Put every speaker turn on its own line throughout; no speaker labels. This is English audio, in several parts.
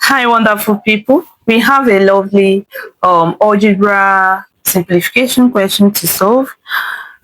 Hi, wonderful people. We have a lovely algebra simplification question to solve.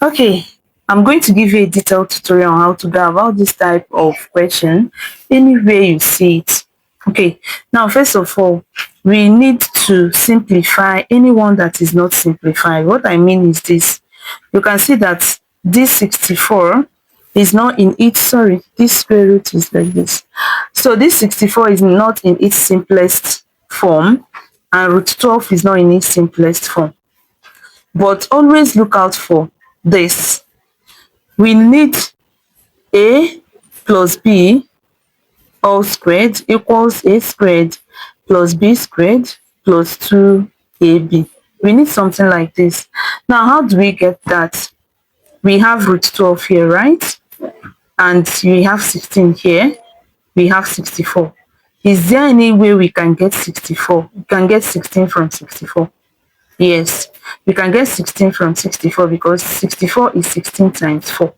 Okay, I'm going to give you a detailed tutorial on how to go about this type of question anywhere you see it. Okay, now first of all, we need to simplify anyone that is not simplified. What I mean is this. You can see that this 64 is not in its, sorry, this square root is like this. So this 64 is not in its simplest form, and root 12 is not in its simplest form. But always look out for this. We need a plus b all squared equals a squared plus b squared plus 2ab. We need something like this. Now, how do we get that? We have root 12 here, right? And we have 16 here. We have 64. Is there any way we can get 64? We can get 16 from 64. Yes, we can get 16 from 64 because 64 is 16 times 4.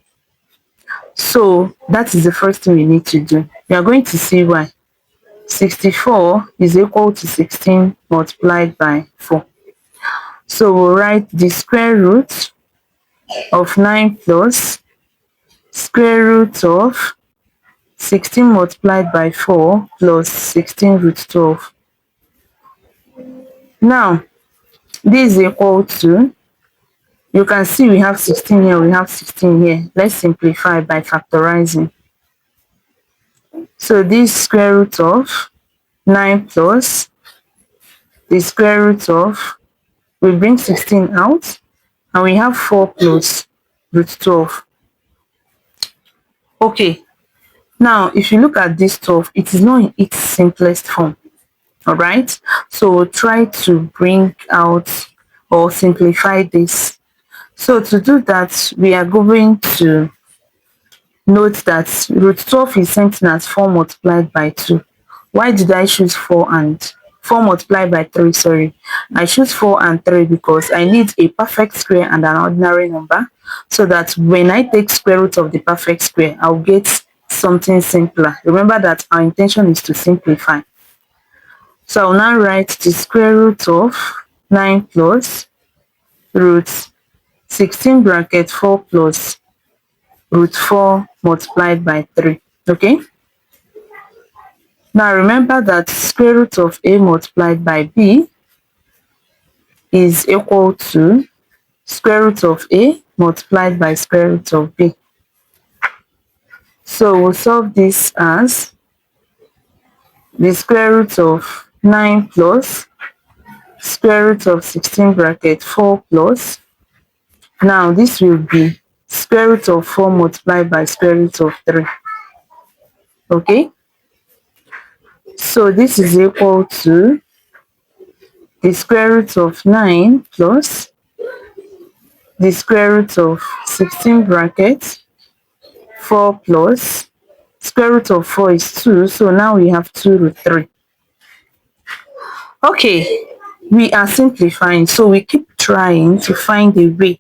So that is the first thing we need to do. We are going to see why. 64 is equal to 16 multiplied by 4. So we'll write the square root of 9 plus square root of 16 multiplied by 4 plus 16 root 12. Now, this is equal to, you can see we have 16 here, we have 16 here. Let's simplify by factorizing. So this square root of 9 plus the square root of, we bring 16 out, and we have 4 plus root 12. Okay, now if you look at this 12, it is not in its simplest form. All right, so we'll try to bring out or simplify this. So to do that, we are going to note that root 12 is something as 4 multiplied by 2. Why did I choose 4 multiplied by 3? Sorry, I choose 4 and 3 because I need a perfect square and an ordinary number, so that when I take square root of the perfect square, I'll get something simpler. Remember that our intention is to simplify. So I'll now write the square root of 9 plus root 16 bracket 4 plus root 4 multiplied by 3. Okay? Now remember that square root of a multiplied by b is equal to square root of a multiplied by square root of b. So we'll solve this as the square root of 9 plus square root of 16 bracket 4 plus, now this will be square root of 4 multiplied by square root of 3. Okay, so this is equal to the square root of 9 plus the square root of 16 bracket 4 plus square root of 4 is 2, so now we have 2 root 3. Okay, we are simplifying, so we keep trying to find a way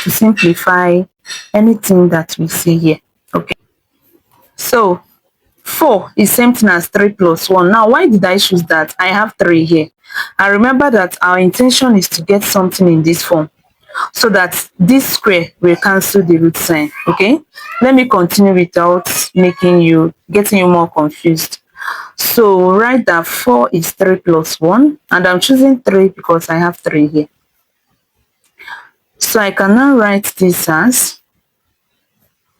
to simplify anything that we see here. Okay, so 4 is same thing as 3 plus 1. Now, why did I choose that? I have 3 here. And remember that our intention is to get something in this form, so that this square will cancel the root sign. Okay, let me continue without getting you more confused. So write that 4 is 3 plus 1, and I'm choosing 3 because I have 3 here. So I can now write this as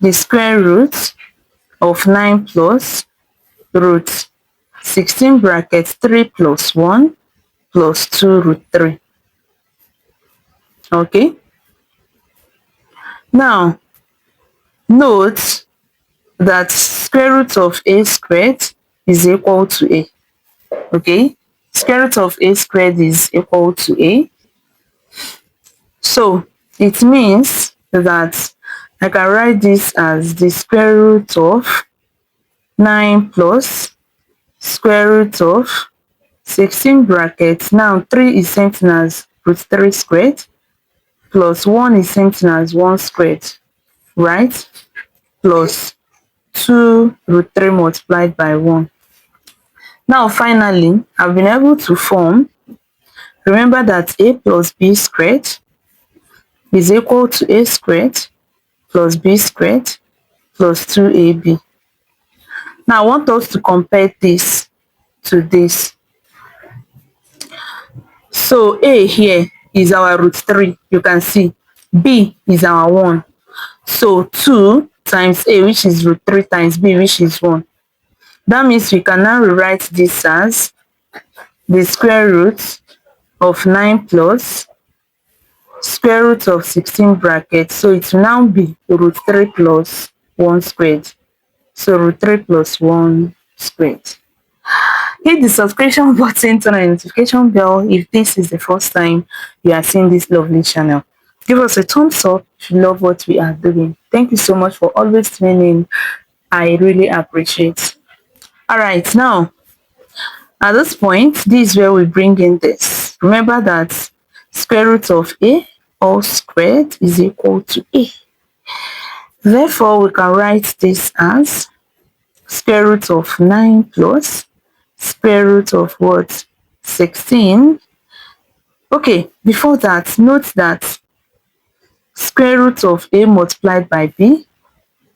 the square root of 9 plus root 16 bracket 3 plus 1 plus 2 root 3. Okay, now note that square root of a squared is equal to a. Okay, square root of a squared is equal to a. So it means that I can write this as the square root of 9 plus square root of 16 brackets. Now 3 is same thing as root 3 squared plus 1 is same thing as 1 squared, right? Plus 2 root 3 multiplied by 1. Now finally, I've been able to form, remember that a plus b squared is equal to a squared plus b squared plus 2ab. Now I want us to compare this to this. So a here is our root 3, you can see. B is our 1. So 2 times a, which is root 3, times b, which is 1. That means we can now rewrite this as the square root of 9 plus square root of 16 brackets. So it will now be root 3 plus 1 squared. So root 3 plus 1 squared. Hit the subscription button, turn on the notification bell if this is the first time you are seeing this lovely channel. Give us a thumbs up if you love what we are doing. Thank you so much for always tuning in. I really appreciate. Alright, now at this point, this is where we bring in this. Remember that square root of a all squared is equal to a. Therefore, we can write this as square root of 9 plus square root of what? 16. Okay, before that, note that square root of a multiplied by b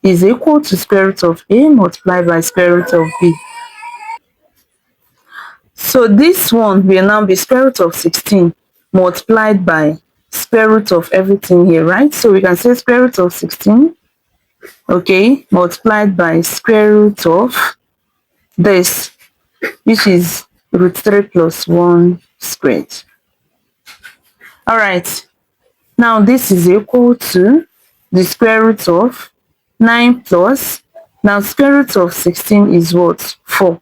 is equal to square root of a multiplied by square root of b. So this one will now be square root of 16 multiplied by square root of everything here, right? So we can say square root of 16, okay, multiplied by square root of this, which is root 3 plus 1 squared. All right, now this is equal to the square root of 9 plus, now square root of 16 is what? 4.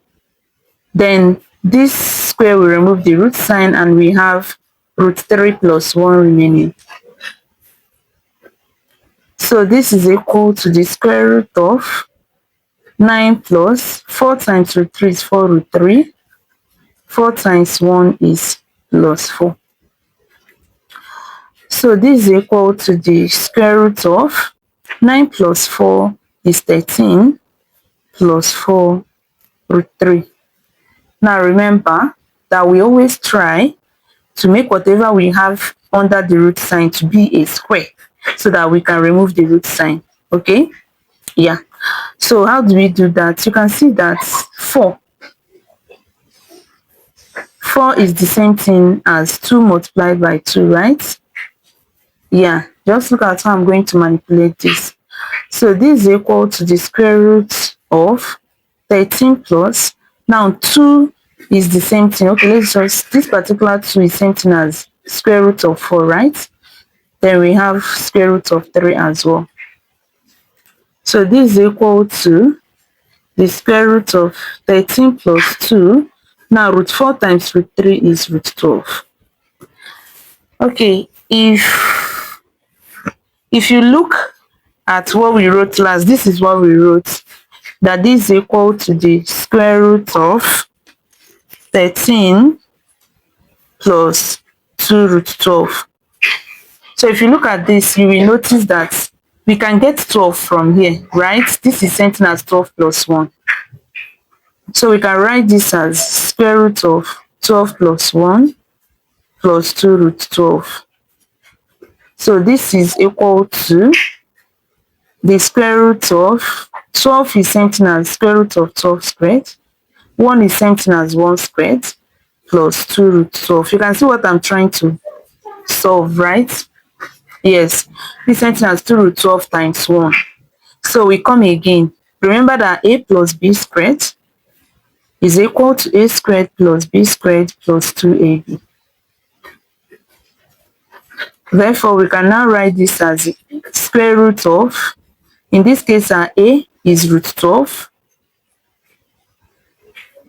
Then this square will remove the root sign and we have root 3 plus 1 remaining. So this is equal to the square root of 9 plus 4 times root 3 is 4 root 3. 4 times 1 is plus 4. So this is equal to the square root of 9 plus 4 is 13 plus 4 root 3. Now remember that we always try to make whatever we have under the root sign to be a square so that we can remove the root sign. Okay, yeah. So how do we do that? You can see that 4 is the same thing as 2 multiplied by 2, right? Yeah, just look at how I'm going to manipulate this. So this is equal to the square root of 13 plus, now 2 is the same thing. Okay, let's just, this particular 2 is same thing as square root of 4, right? Then we have square root of 3 as well. So this is equal to the square root of 13 plus 2. Now root 4 times root 3 is root 12. Okay, if you look at what we wrote last, this is what we wrote, that this is equal to the square root of 13 plus 2 root 12. So if you look at this, you will notice that we can get 12 from here, right? This is same thing as 12 plus 1. So we can write this as square root of 12 plus 1 plus 2 root 12. So this is equal to the square root of 12 is same thing as square root of 12 squared. 1 is same thing as 1 squared plus 2 root 12. You can see what I'm trying to solve, right? Yes, this same thing as 2 root 12 times 1. So we come again. Remember that a plus b squared is equal to a squared plus b squared plus 2ab. Therefore, we can now write this as square root of, in this case, our a is root 12,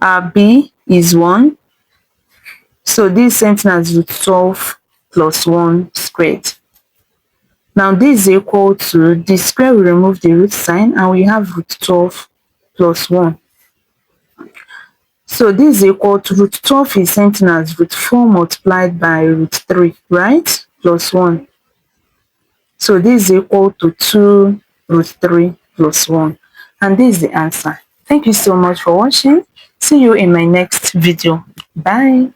our b is 1. So this is same thing as root 12 plus 1 squared. Now this is equal to the square, we remove the root sign and we have root 12 plus 1. So this is equal to root 12 is same thing as root 4 multiplied by root 3, right? Plus 1. So this is equal to 2 root 3 plus 1. And this is the answer. Thank you so much for watching. See you in my next video. Bye.